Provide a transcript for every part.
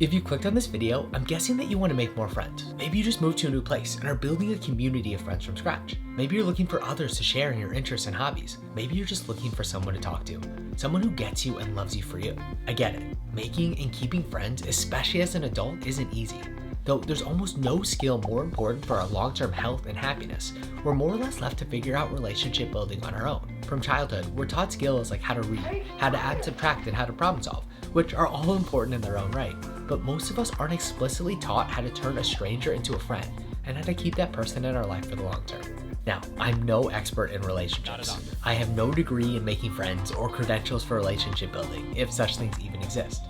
If you clicked on this video, I'm guessing that you want to make more friends. Maybe you just moved to a new place and are building a community of friends from scratch. Maybe you're looking for others to share in your interests and hobbies. Maybe you're just looking for someone to talk to, someone who gets you and loves you for you. I get it. Making and keeping friends, especially as an adult, isn't easy. Though there's almost no skill more important for our long-term health and happiness, we're more or less left to figure out relationship building on our own. From childhood, we're taught skills like how to read, how to add and subtract, and how to problem solve, which are all important in their own right. But most of us aren't explicitly taught how to turn a stranger into a friend and how to keep that person in our life for the long term. Now, I'm no expert in relationships. I have no degree in making friends or credentials for relationship building, if such things even exist.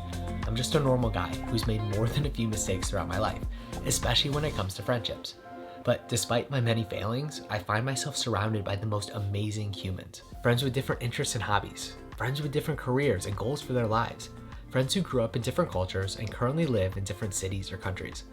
I'm just a normal guy who's made more than a few mistakes throughout my life, especially when it comes to friendships. But despite my many failings, I find myself surrounded by the most amazing humans. Friends with different interests and hobbies, friends with different careers and goals for their lives, friends who grew up in different cultures and currently live in different cities or countries.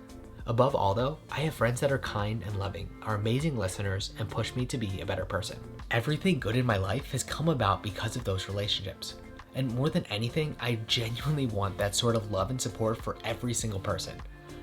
Above all though, I have friends that are kind and loving, are amazing listeners, and push me to be a better person. Everything good in my life has come about because of those relationships. And more than anything, I genuinely want that sort of love and support for every single person.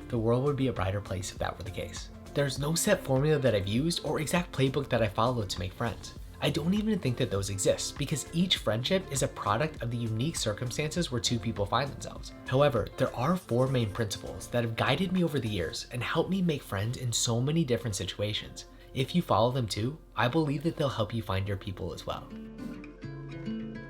The world would be a brighter place if that were the case. There's no set formula that I've used or exact playbook that I followed to make friends. I don't even think that those exist because each friendship is a product of the unique circumstances where two people find themselves. However, there are 4 main principles that have guided me over the years and helped me make friends in so many different situations. If you follow them too, I believe that they'll help you find your people as well.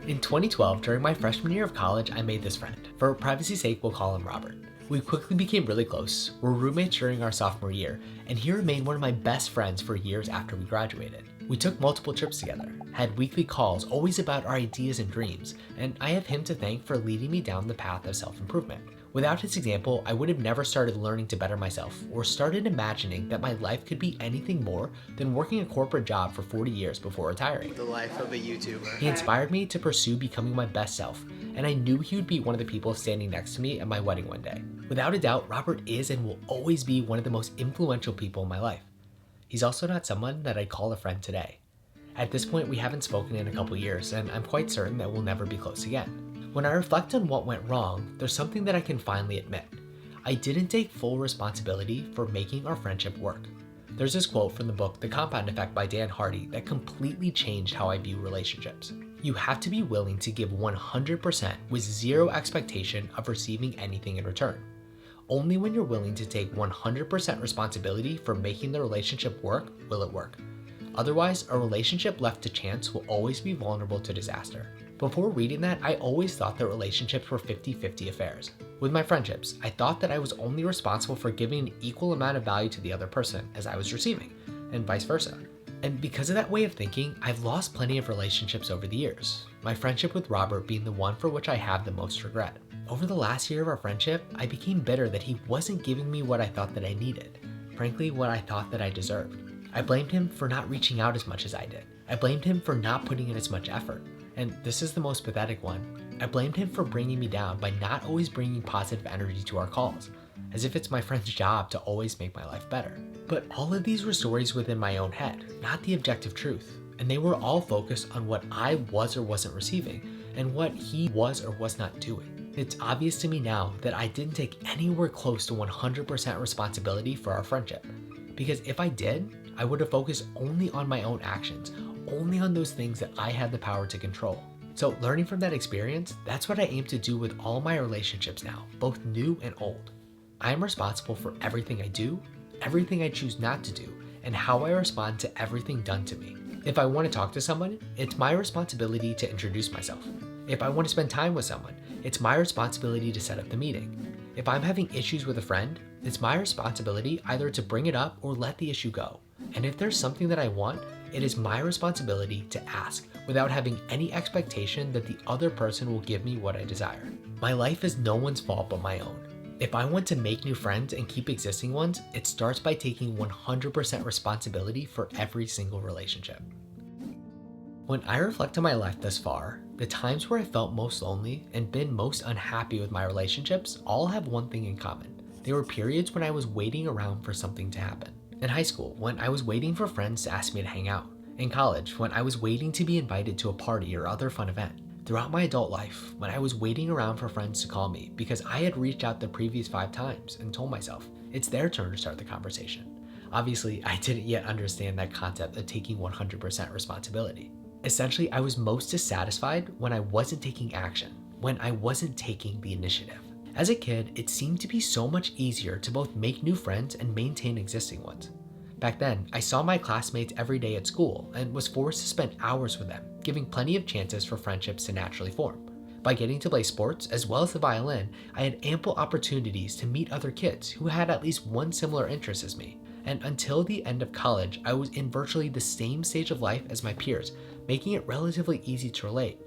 In 2012, during my freshman year of college, I made this friend. For privacy's sake, we'll call him Robert. We quickly became really close, were roommates during our sophomore year, and he remained one of my best friends for years after we graduated. We took multiple trips together, had weekly calls always about our ideas and dreams, and I have him to thank for leading me down the path of self-improvement. Without his example, I would have never started learning to better myself or started imagining that my life could be anything more than working a corporate job for 40 years before retiring. The life of a YouTuber. He inspired me to pursue becoming my best self, and I knew he would be one of the people standing next to me at my wedding one day. Without a doubt, Robert is and will always be one of the most influential people in my life. He's also not someone that I'd call a friend today. At this point, we haven't spoken in a couple years, and I'm quite certain that we'll never be close again. When I reflect on what went wrong, there's something that I can finally admit. I didn't take full responsibility for making our friendship work. There's this quote from the book The Compound Effect by Dan Hardy that completely changed how I view relationships. You have to be willing to give 100% with zero expectation of receiving anything in return. Only when you're willing to take 100% responsibility for making the relationship work will it work. Otherwise, a relationship left to chance will always be vulnerable to disaster. Before reading that, I always thought that relationships were 50-50 affairs. With my friendships, I thought that I was only responsible for giving an equal amount of value to the other person as I was receiving, and vice versa. And because of that way of thinking, I've lost plenty of relationships over the years, my friendship with Robert being the one for which I have the most regret. Over the last year of our friendship, I became bitter that he wasn't giving me what I thought that I needed, frankly what I thought that I deserved. I blamed him for not reaching out as much as I did. I blamed him for not putting in as much effort. And this is the most pathetic one. I blamed him for bringing me down by not always bringing positive energy to our calls, as if it's my friend's job to always make my life better. But all of these were stories within my own head, not the objective truth. And they were all focused on what I was or wasn't receiving, and what he was or was not doing. It's obvious to me now that I didn't take anywhere close to 100% responsibility for our friendship. Because if I did, I would have focused only on my own actions, only on those things that I had the power to control. So learning from that experience, that's what I aim to do with all my relationships now, both new and old. I am responsible for everything I do, everything I choose not to do, and how I respond to everything done to me. If I want to talk to someone, it's my responsibility to introduce myself. If I want to spend time with someone, it's my responsibility to set up the meeting. If I'm having issues with a friend, it's my responsibility either to bring it up or let the issue go. And if there's something that I want, it is my responsibility to ask without having any expectation that the other person will give me what I desire. My life is no one's fault but my own. If I want to make new friends and keep existing ones, it starts by taking 100% responsibility for every single relationship. When I reflect on my life thus far, the times where I felt most lonely and been most unhappy with my relationships all have one thing in common. They were periods when I was waiting around for something to happen. In high school, when I was waiting for friends to ask me to hang out. In college, when I was waiting to be invited to a party or other fun event. Throughout my adult life, when I was waiting around for friends to call me because I had reached out the previous 5 times and told myself it's their turn to start the conversation. Obviously, I didn't yet understand that concept of taking 100% responsibility. Essentially, I was most dissatisfied when I wasn't taking action, when I wasn't taking the initiative. As a kid, it seemed to be so much easier to both make new friends and maintain existing ones. Back then, I saw my classmates every day at school and was forced to spend hours with them, giving plenty of chances for friendships to naturally form. By getting to play sports as well as the violin, I had ample opportunities to meet other kids who had at least one similar interest as me. And until the end of college, I was in virtually the same stage of life as my peers, making it relatively easy to relate.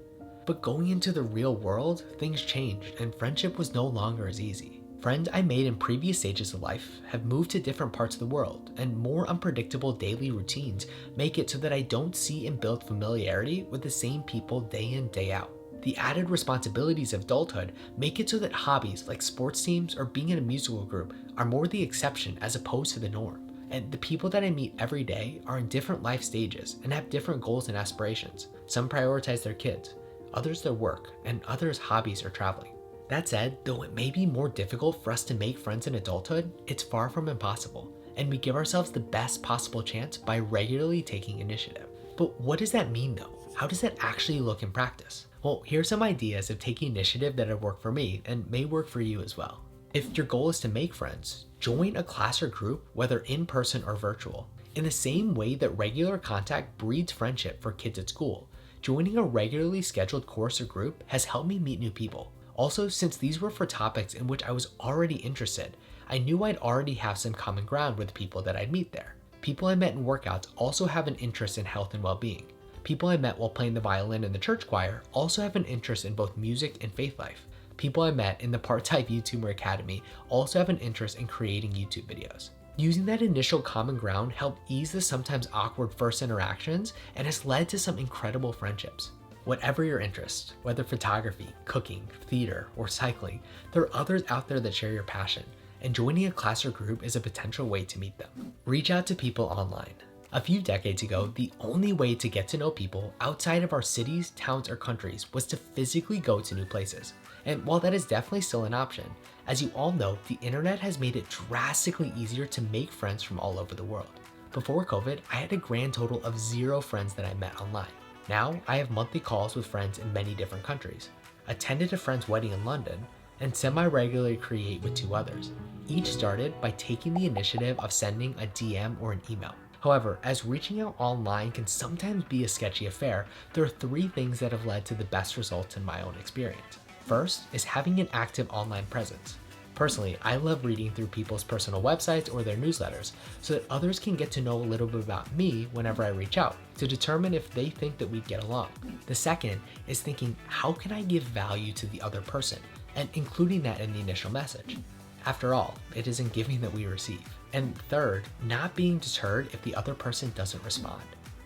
But going into the real world, things changed and friendship was no longer as easy. Friends I made in previous stages of life have moved to different parts of the world, and more unpredictable daily routines make it so that I don't see and build familiarity with the same people day in, day out. The added responsibilities of adulthood make it so that hobbies like sports teams or being in a musical group are more the exception as opposed to the norm. And the people that I meet every day are in different life stages and have different goals and aspirations. Some prioritize their kids, others their work, and others hobbies or traveling. That said, though it may be more difficult for us to make friends in adulthood, it's far from impossible, and we give ourselves the best possible chance by regularly taking initiative. But what does that mean though? How does that actually look in practice? Well, here's some ideas of taking initiative that have worked for me and may work for you as well. If your goal is to make friends, join a class or group, whether in person or virtual. In the same way that regular contact breeds friendship for kids at school, joining a regularly scheduled course or group has helped me meet new people. Also, since these were for topics in which I was already interested, I knew I'd already have some common ground with people that I'd meet there. People I met in workouts also have an interest in health and well-being. People I met while playing the violin in the church choir also have an interest in both music and faith life. People I met in the part-time YouTuber Academy also have an interest in creating YouTube videos. Using that initial common ground helped ease the sometimes awkward first interactions and has led to some incredible friendships. Whatever your interest, whether photography, cooking, theater, or cycling, there are others out there that share your passion, and joining a class or group is a potential way to meet them. Reach out to people online. A few decades ago, the only way to get to know people outside of our cities, towns, or countries was to physically go to new places. And while that is definitely still an option, as you all know, the internet has made it drastically easier to make friends from all over the world. Before COVID, I had a grand total of 0 friends that I met online. Now, I have monthly calls with friends in many different countries, attended a friend's wedding in London, and semi-regularly create with 2 others. Each started by taking the initiative of sending a DM or an email. However, as reaching out online can sometimes be a sketchy affair, there are 3 things that have led to the best results in my own experience. First is having an active online presence. Personally, I love reading through people's personal websites or their newsletters so that others can get to know a little bit about me whenever I reach out to determine if they think that we'd get along. The second is thinking, how can I give value to the other person, and including that in the initial message. After all, it is in giving that we receive. And third, not being deterred if the other person doesn't respond.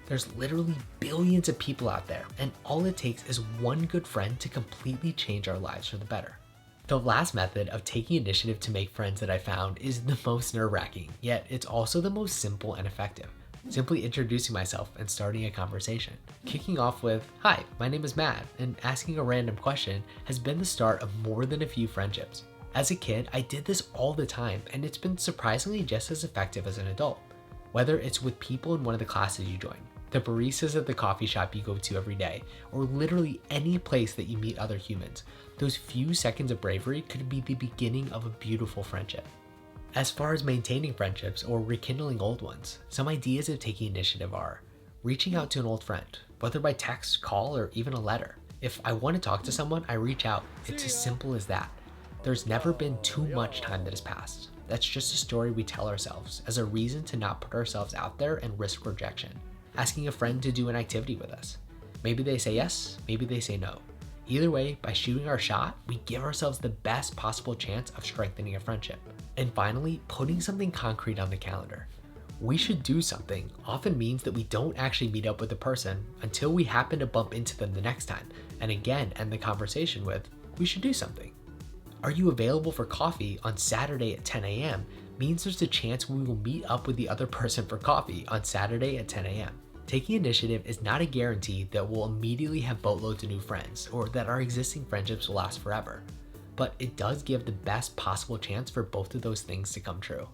There's literally billions of people out there, and all it takes is one good friend to completely change our lives for the better. The last method of taking initiative to make friends that I found is the most nerve-wracking, yet it's also the most simple and effective. Simply introducing myself and starting a conversation. Kicking off with, "Hi, my name is Matt," and asking a random question has been the start of more than a few friendships. As a kid, I did this all the time, and it's been surprisingly just as effective as an adult. Whether it's with people in one of the classes you join, the baristas at the coffee shop you go to every day, or literally any place that you meet other humans, those few seconds of bravery could be the beginning of a beautiful friendship. As far as maintaining friendships or rekindling old ones, some ideas of taking initiative are reaching out to an old friend, whether by text, call, or even a letter. If I want to talk to someone, I reach out. It's as simple as that. There's never been too much time that has passed. That's just a story we tell ourselves as a reason to not put ourselves out there and risk rejection. Asking a friend to do an activity with us. Maybe they say yes, maybe they say no. Either way, by shooting our shot, we give ourselves the best possible chance of strengthening a friendship. And finally, putting something concrete on the calendar. We should do something often means that we don't actually meet up with the person until we happen to bump into them the next time, and again end the conversation with, "We should do something." Are you available for coffee on Saturday at 10 a.m. means there's a chance we will meet up with the other person for coffee on Saturday at 10 a.m. Taking initiative is not a guarantee that we'll immediately have boatloads of new friends or that our existing friendships will last forever, but it does give the best possible chance for both of those things to come true.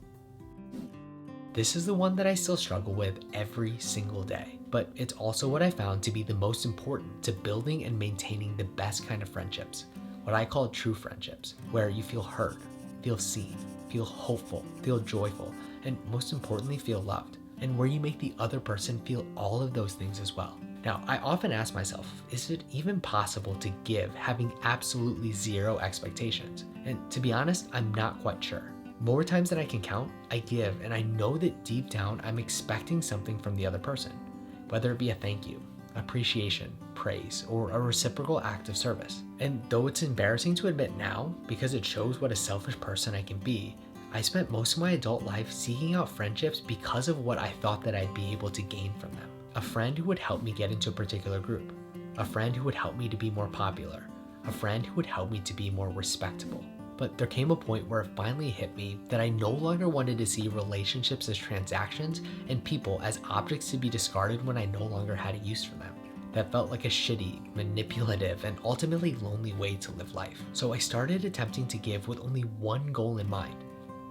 This is the one that I still struggle with every single day, but it's also what I found to be the most important to building and maintaining the best kind of friendships, what I call true friendships, where you feel heard, feel seen, feel hopeful, feel joyful, and most importantly, feel loved, and where you make the other person feel all of those things as well. Now, I often ask myself, is it even possible to give having absolutely zero expectations? And to be honest, I'm not quite sure. More times than I can count, I give, and I know that deep down I'm expecting something from the other person, whether it be a thank you, appreciation, praise, or a reciprocal act of service. And though it's embarrassing to admit now, because it shows what a selfish person I can be, I spent most of my adult life seeking out friendships because of what I thought that I'd be able to gain from them. A friend who would help me get into a particular group, a friend who would help me to be more popular, a friend who would help me to be more respectable. But there came a point where it finally hit me that I no longer wanted to see relationships as transactions and people as objects to be discarded when I no longer had a use for them. That felt like a shitty, manipulative, and ultimately lonely way to live life. So I started attempting to give with only one goal in mind: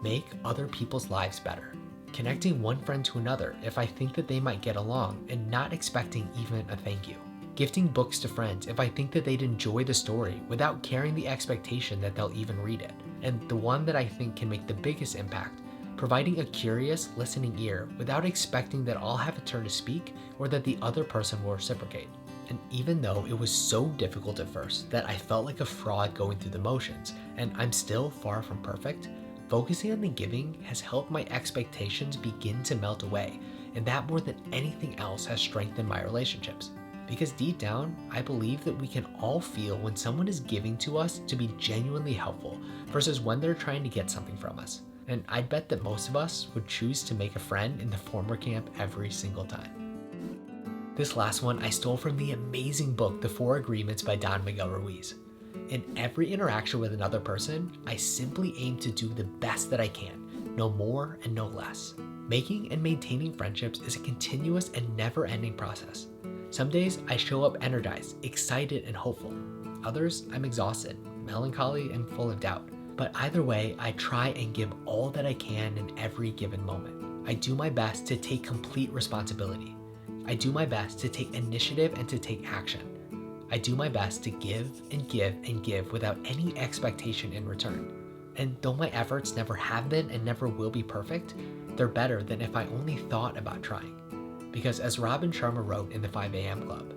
make other people's lives better. Connecting one friend to another if I think that they might get along and not expecting even a thank you. Gifting books to friends if I think that they'd enjoy the story without carrying the expectation that they'll even read it. And the one that I think can make the biggest impact, providing a curious, listening ear without expecting that I'll have a turn to speak or that the other person will reciprocate. And even though it was so difficult at first that I felt like a fraud going through the motions, and I'm still far from perfect, focusing on the giving has helped my expectations begin to melt away, and that more than anything else has strengthened my relationships. Because deep down, I believe that we can all feel when someone is giving to us to be genuinely helpful versus when they're trying to get something from us. And I'd bet that most of us would choose to make a friend in the former camp every single time. This last one I stole from the amazing book, The 4 Agreements by Don Miguel Ruiz. In every interaction with another person, I simply aim to do the best that I can, no more and no less. Making and maintaining friendships is a continuous and never-ending process. Some days I show up energized, excited, and hopeful. Others, I'm exhausted, melancholy, and full of doubt. But either way, I try and give all that I can in every given moment. I do my best to take complete responsibility. I do my best to take initiative and to take action. I do my best to give and give and give without any expectation in return. And though my efforts never have been and never will be perfect, they're better than if I only thought about trying. Because as Robin Sharma wrote in the 5 a.m. Club,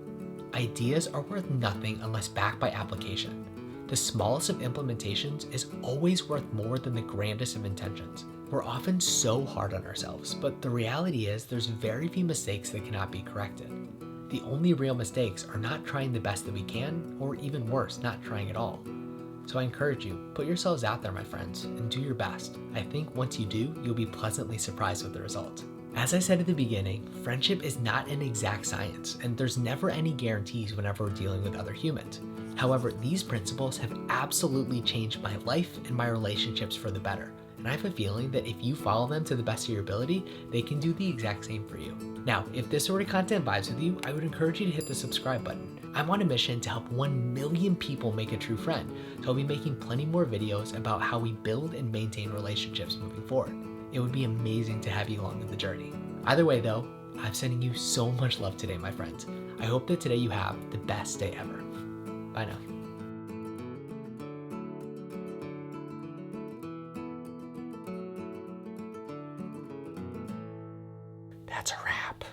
ideas are worth nothing unless backed by application. The smallest of implementations is always worth more than the grandest of intentions. We're often so hard on ourselves, but the reality is there's very few mistakes that cannot be corrected. The only real mistakes are not trying the best that we can, or even worse, not trying at all. So I encourage you, put yourselves out there, my friends, and do your best. I think once you do, you'll be pleasantly surprised with the results. As I said at the beginning, friendship is not an exact science, and there's never any guarantees whenever we're dealing with other humans. However, these principles have absolutely changed my life and my relationships for the better. And I have a feeling that if you follow them to the best of your ability, they can do the exact same for you. Now, if this sort of content vibes with you, I would encourage you to hit the subscribe button. I'm on a mission to help 1 million people make a true friend, so I'll be making plenty more videos about how we build and maintain relationships moving forward. It would be amazing to have you along in the journey. Either way though, I'm sending you so much love today, my friends. I hope that today you have the best day ever. Bye now. That's a wrap.